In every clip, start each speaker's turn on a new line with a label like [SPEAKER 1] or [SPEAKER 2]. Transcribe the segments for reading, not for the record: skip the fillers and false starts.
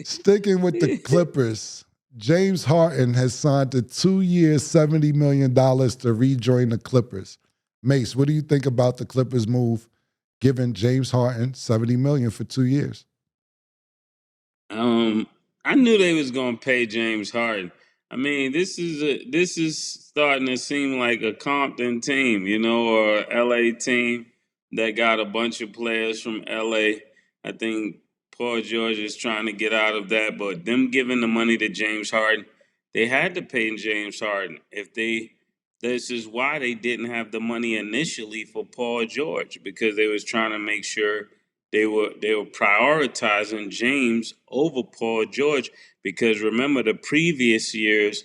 [SPEAKER 1] Sticking with the Clippers, James Harden has signed a 2-year, $70 million to rejoin the Clippers. Mase, what do you think about the Clippers move, giving James Harden $70 million for 2 years?
[SPEAKER 2] I knew they was gonna pay James Harden. I mean, this is starting to seem like a Compton team, or a LA team that got a bunch of players from LA. I think Paul George is trying to get out of that, but them giving the money to James Harden, they had to pay James Harden. This is why they didn't have the money initially for Paul George, because they was trying to make sure they were prioritizing James over Paul George, because remember the previous years,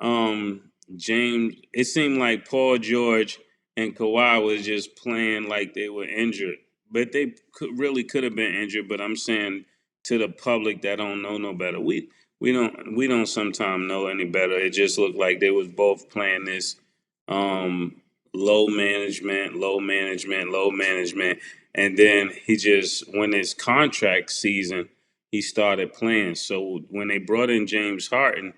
[SPEAKER 2] James, it seemed like Paul George and Kawhi was just playing like they were injured, but they could have been injured. But I'm saying to the public that don't know no better, we don't sometimes know any better. It just looked like they was both playing this low management, low management, low management. And then he just, when his contract season, he started playing. So when they brought in James Harden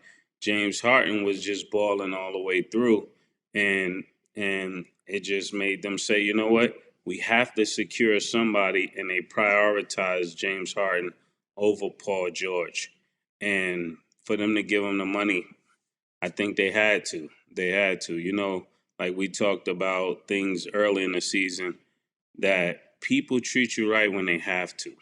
[SPEAKER 2] was just balling all the way through. And it just made them say, you know what? We have to secure somebody, and they prioritized James Harden over Paul George. And for them to give him the money, I think they had to. They had to. Like we talked about things early in the season, that people treat you right when they have to.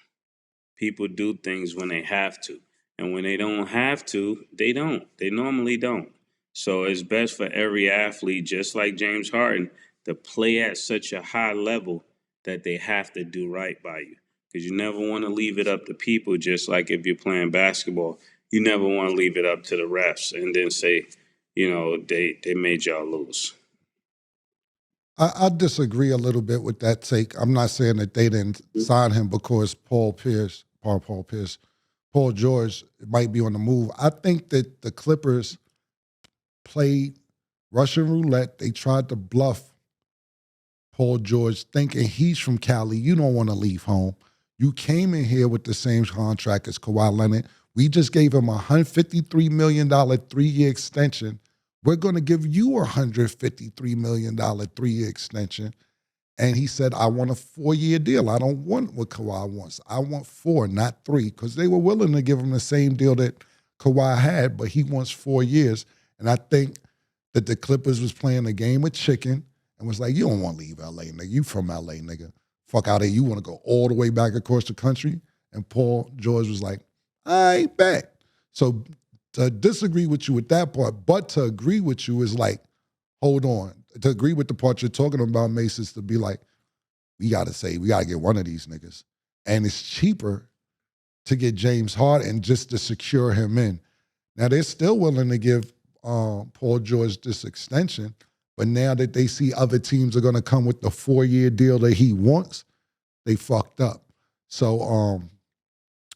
[SPEAKER 2] People do things when they have to. And when they don't have to, they don't. They normally don't. So it's best for every athlete, just like James Harden, to play at such a high level that they have to do right by you. Because you never want to leave it up to people, just like if you're playing basketball. You never want to leave it up to the refs and then say, they made y'all lose.
[SPEAKER 1] I disagree a little bit with that take. I'm not saying that they didn't sign him because Paul George might be on the move. I think that the Clippers played Russian roulette. They tried to bluff Paul George, thinking he's from Cali. You don't want to leave home. You came in here with the same contract as Kawhi Leonard. We just gave him a $153 million 3-year extension. We're going to give you a $153 million 3-year extension. And he said, I want a 4-year deal. I don't want what Kawhi wants. I want 4, not 3, because they were willing to give him the same deal that Kawhi had, but he wants 4 years. And I think that the Clippers was playing a game of chicken and was like, you don't want to leave L.A., nigga. You from L.A., nigga. Fuck out of here. You want to go all the way back across the country? And Paul George was like, I ain't back. So to disagree with you with that part, but to agree with you is like, hold on. To agree with the part you're talking about, Mase, is to be like, we got to get one of these niggas. And it's cheaper to get James Harden just to secure him in. Now, they're still willing to give Paul George this extension, but now that they see other teams are going to come with the 4-year deal that he wants, they fucked up. So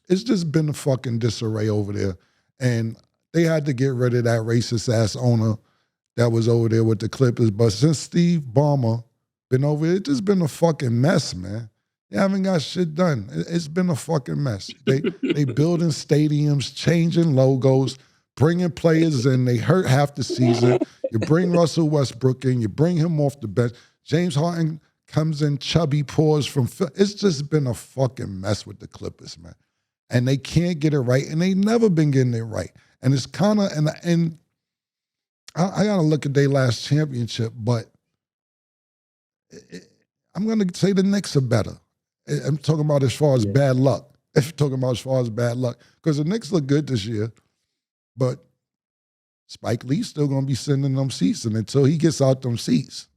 [SPEAKER 1] it's just been a fucking disarray over there. And they had to get rid of that racist-ass owner that was over there with the Clippers. But since Steve Ballmer been over there, it's just been a fucking mess, man. They haven't got shit done. It's been a fucking mess. They building stadiums, changing logos, bringing players in. They hurt half the season. You bring Russell Westbrook in. You bring him off the bench. James Harden comes in chubby paws from Phil. It's just been a fucking mess with the Clippers, man. And they can't get it right, and they never been getting it right. And it's kind of, and I got to look at their last championship, but I'm going to say the Knicks are better. I'm talking about as far as bad luck. If you're talking about as far as bad luck. Because the Knicks look good this year, but Spike Lee's still going to be sending them seats, and until he gets out them seats,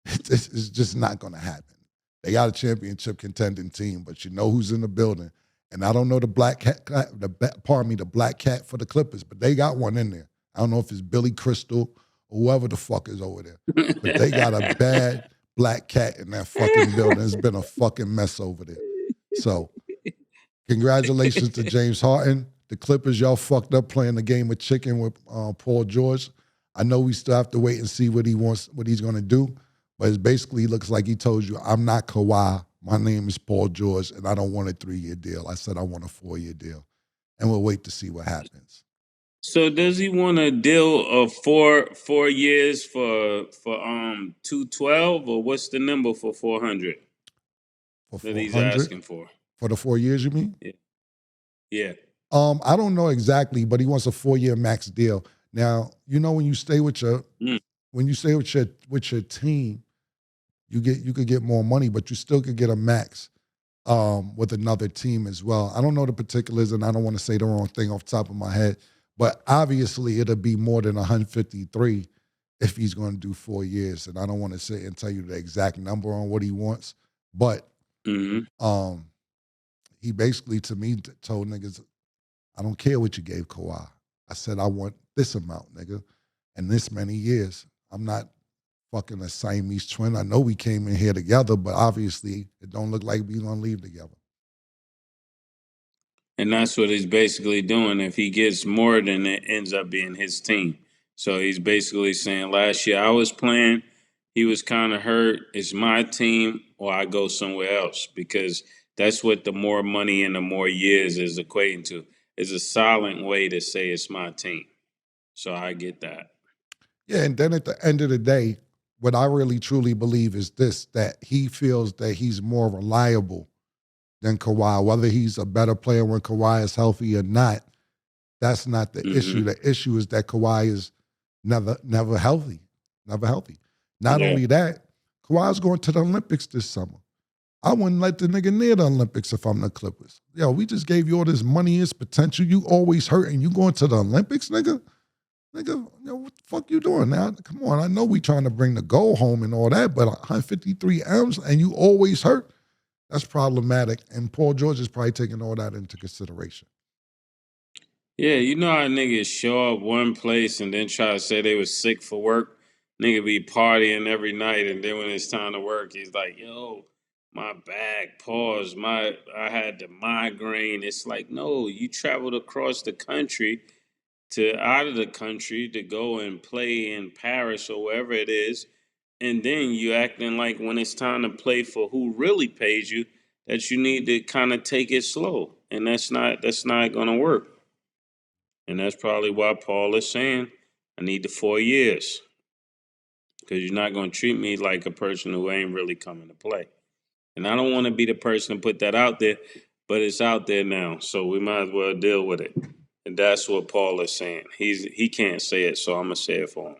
[SPEAKER 1] it's just not going to happen. They got a championship contending team, but you know who's in the building. And I don't know the black cat for the Clippers, but they got one in there. I don't know if it's Billy Crystal or whoever the fuck is over there. But they got a bad black cat in that fucking building. It's been a fucking mess over there. So, congratulations to James Harden. The Clippers, y'all fucked up playing the game of chicken with Paul George. I know we still have to wait and see what he's going to do. But it basically looks like he told you, I'm not Kawhi. My name is Paul George, and I don't want a 3-year deal. I said I want a 4-year deal. and we'll wait to see what happens.
[SPEAKER 2] So does he want a deal of 4 years for 212, or what's the number for 400
[SPEAKER 1] For
[SPEAKER 2] that he's
[SPEAKER 1] 400
[SPEAKER 2] asking for?
[SPEAKER 1] for the 4 years, you mean?
[SPEAKER 2] Yeah. Yeah.
[SPEAKER 1] I don't know exactly, but he wants a 4-year max deal. Now, when you stay with your
[SPEAKER 2] Mm.
[SPEAKER 1] with your team, you could get more money, but you still could get a max with another team as well. I don't know the particulars, and I don't want to say the wrong thing off the top of my head, but obviously it'll be more than 153 if he's going to do 4 years. And I don't want to say and tell you the exact number on what he wants, but
[SPEAKER 2] Mm-hmm.
[SPEAKER 1] he basically to me told niggas, I don't care what you gave Kawhi. I said I want this amount, nigga, and this many years. I'm not fucking a Siamese twin. I know we came in here together, but obviously it don't look like we're gonna leave together.
[SPEAKER 2] And that's what he's basically doing. If he gets more, then it ends up being his team. So he's basically saying, last year I was playing, he was kind of hurt. It's my team, or I go somewhere else, because that's what the more money and the more years is equating to. It's a silent way to say it's my team. So I get that.
[SPEAKER 1] Yeah, and then at the end of the day, what I really truly believe is this: that he feels that he's more reliable than Kawhi. Whether he's a better player when Kawhi is healthy or not, that's not the issue. The issue is that Kawhi is never healthy. Never healthy. Not only that, Kawhi's going to the Olympics this summer. I wouldn't let the nigga near the Olympics if I'm the Clippers. Yo, we just gave you all this money, this potential. You always hurt, and you going to the Olympics, nigga? Nigga, what the fuck you doing now? Come on, I know we trying to bring the goal home and all that, but 153 M's and you always hurt, that's problematic. And Paul George is probably taking all that into consideration.
[SPEAKER 2] Yeah, you know how niggas show up one place and then try to say they was sick for work? Nigga be partying every night, and then when it's time to work, he's like, yo, my back, pause, I had the migraine. It's like, no, you traveled across the country to out of the country to go and play in Paris or wherever it is, and then you acting like when it's time to play for who really pays you, that you need to kind of take it slow. And that's not gonna work. And that's probably why Paul is saying, I need the 4 years. Because you're not going to treat me like a person who ain't really coming to play. And I don't want to be the person to put that out there, but it's out there now. So we might as well deal with it. And that's what Paul is saying. He can't say it, so I'm going to say it for him.